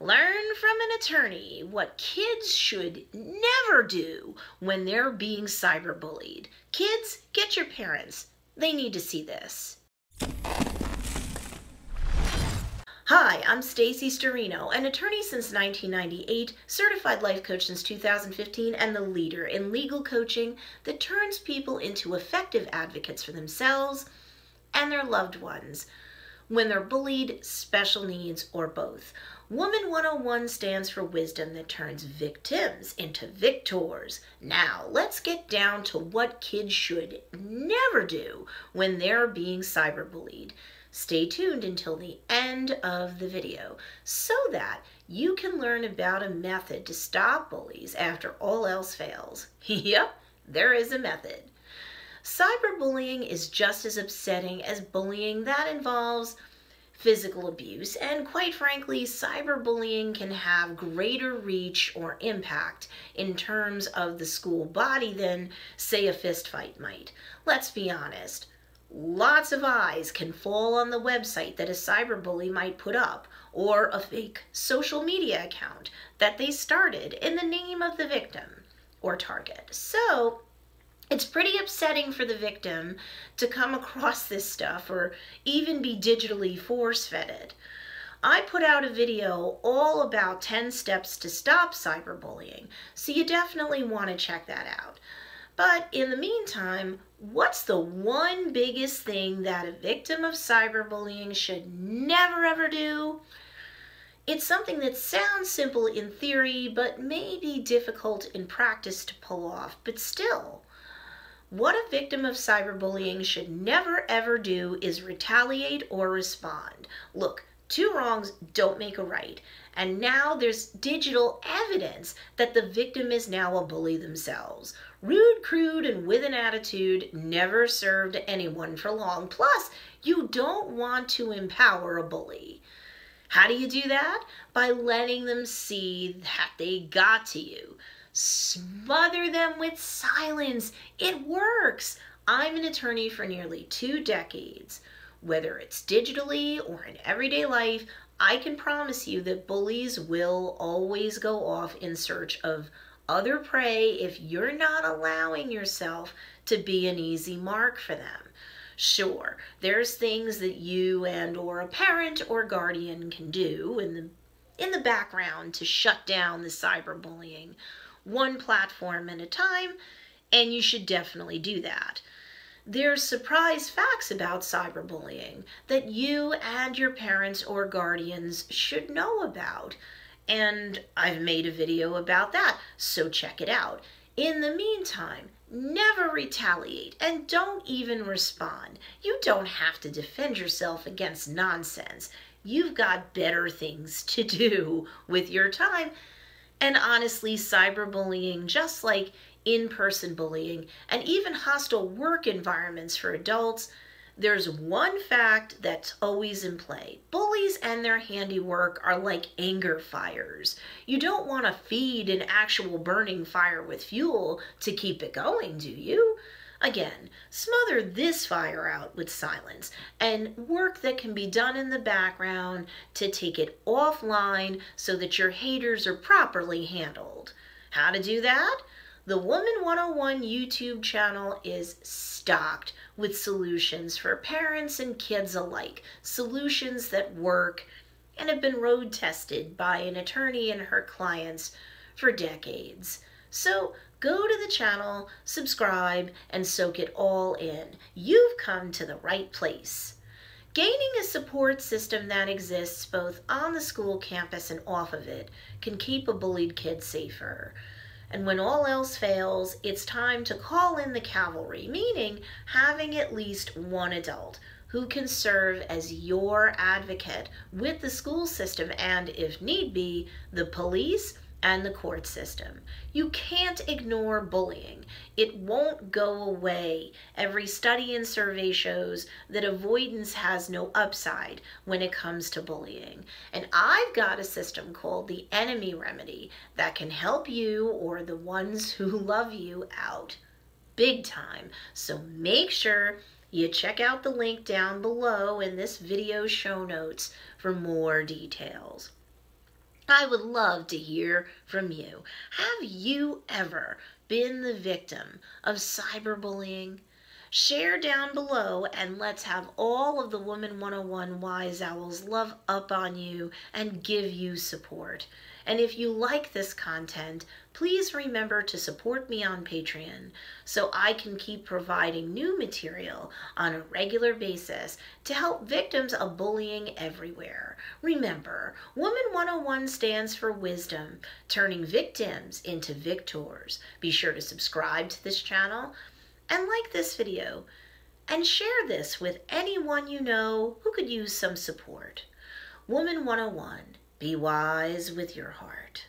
Learn from an attorney what kids should never do when they're being cyberbullied. Kids, get your parents. They need to see this. Hi, I'm Stacey Storino, an attorney since 1998, certified life coach since 2015, and the leader in legal coaching that turns people into effective advocates for themselves and their loved ones when they're bullied, special needs, or both. Woman 101 stands for wisdom that turns victims into victors. Now, let's get down to what kids should never do when they're being cyberbullied. Stay tuned until the end of the video so that you can learn about a method to stop bullies after all else fails. Yep, there is a method. Cyberbullying is just as upsetting as bullying that involves physical abuse, and quite frankly, cyberbullying can have greater reach or impact in terms of the school body than, say, a fist fight might. Let's be honest. Lots of eyes can fall on the website that a cyberbully might put up, or a fake social media account that they started in the name of the victim or target. So it's pretty upsetting for the victim to come across this stuff or even be digitally force-fed. I put out a video all about 10 steps to stop cyberbullying, so you definitely want to check that out. But in the meantime, what's the one biggest thing that a victim of cyberbullying should never ever do? It's something that sounds simple in theory, but may be difficult in practice to pull off, but still. What a victim of cyberbullying should never ever do is retaliate or respond. Look, two wrongs don't make a right. And now there's digital evidence that the victim is now a bully themselves. Rude, crude, and with an attitude never served anyone for long. Plus, you don't want to empower a bully. How do you do that? By letting them see that they got to you. Smother them with silence. It works. I'm an attorney for nearly 2 decades. Whether it's digitally or in everyday life, I can promise you that bullies will always go off in search of other prey if you're not allowing yourself to be an easy mark for them. Sure, there's things that you and or a parent or guardian can do in the background to shut down the cyberbullying, one platform at a time, and you should definitely do that. There's surprise facts about cyberbullying that you and your parents or guardians should know about, and I've made a video about that, so check it out. In the meantime, never retaliate and don't even respond. You don't have to defend yourself against nonsense. You've got better things to do with your time. And honestly, cyberbullying, just like in-person bullying and even hostile work environments for adults, there's one fact that's always in play. Bullies and their handiwork are like anger fires. You don't want to feed an actual burning fire with fuel to keep it going, do you? Again, smother this fire out with silence and work that can be done in the background to take it offline so that your haters are properly handled. How to do that? The Woman 101 YouTube channel is stocked with solutions for parents and kids alike. Solutions that work and have been road tested by an attorney and her clients for decades. So go to the channel, subscribe, and soak it all in. You've come to the right place. Gaining a support system that exists both on the school campus and off of it can keep a bullied kid safer. And when all else fails, it's time to call in the cavalry, meaning having at least one adult who can serve as your advocate with the school system and, if need be, the police and the court system. You can't ignore bullying. It won't go away. Every study and survey shows that avoidance has no upside when it comes to bullying. And I've got a system called the Enemy Remedy that can help you or the ones who love you out big time. So make sure you check out the link down below in this video show notes for more details. I would love to hear from you. Have you ever been the victim of cyberbullying? Share down below and let's have all of the Woman 101 Wise Owls love up on you and give you support. And if you like this content, please remember to support me on Patreon so I can keep providing new material on a regular basis to help victims of bullying everywhere. Remember, Woman 101 stands for wisdom, turning victims into victors. Be sure to subscribe to this channel and like this video and share this with anyone you know who could use some support. Woman 101, be wise with your heart.